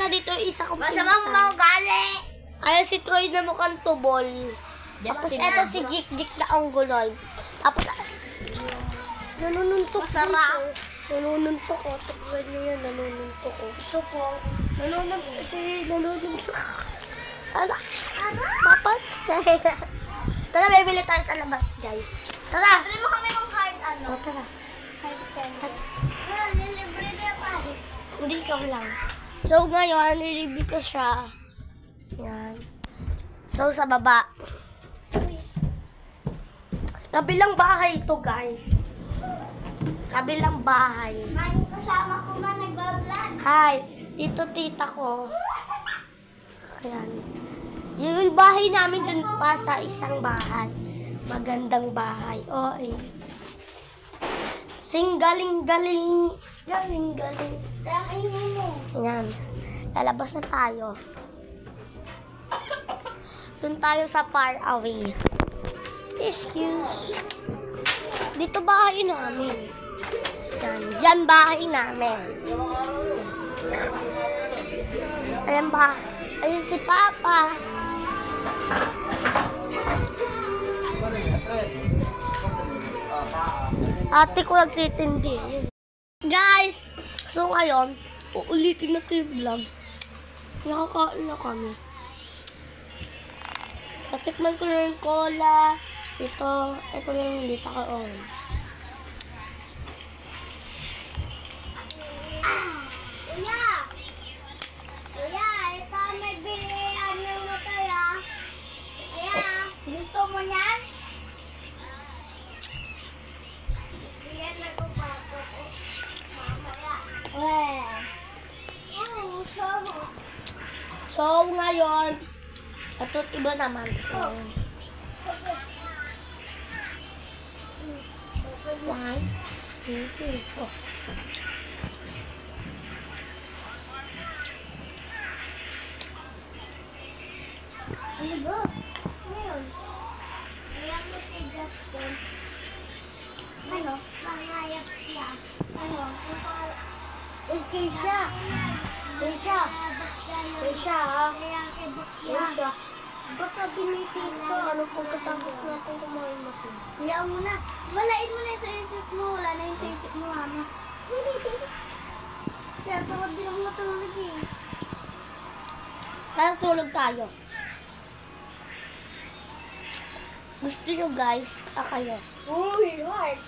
na dito yung isa kong pinsan. Masamang mga gali. Ayan si Troy na mukhang tubol. Tapos eto si Jik na onggoloy. Tapos, nanununtok. Masarap. Nanununtok ko. Tignan niyo yan, nanununtok ko. Gusto ko. Nanununtok. Ano? Mapagsay. Tara, bibili tayo sa labas, guys. Tara. Tara mo kami ng card, ano? O, tara. Card dyan. Nilibre niya pa. Hindi ikaw lang. So, ngayon, nireview ko siya. Yan. So, sa baba. Kabilang bahay ito, guys. Kabilang bahay. May kasama ko man nagbablog. Hi. Dito tita ko. Ayan. Yung bahay namin dun pa sa isang bahay. Magandang bahay. O, ay. Sing galing-galing. Galing-galing. Tangin mo. Ayan. Lalabas na tayo. Dun tayo sa far away. Excuse. Dito bahay namin. Yan. Diyan bahay namin. Ayan ba? Ayun si Papa. Ate ko nagtitindi. Guys, so ngayon, uulitin natin yung vlog. Nakakain na kami. Natikman ko na yung cola. Ito yung hindi sa ka-orange. Kuya! Kuya, ito may bili. Ano mo kaya? Kuya, gusto mo yan? Yan na ko pa ako. Mamaya. Yan, gusto mo. So, ngayon, ito't iba naman. One, two, three, four. Ano ba? Ngayon. Ngayon mo si Justin. Ano? Mangayap siya. Ano? Keisha. Keisha. Keisha, ha? Keisha. Basta binitin ko, ano pagkatapos natin kumain natin. Hayaan mo na. Walain mo na yung sa isip mo. Wala na yung sa isip mo, mama. Kaya tawag din ako matulog eh. Parang tulog tayo. Gusto nyo guys, kayo. Uy, heart.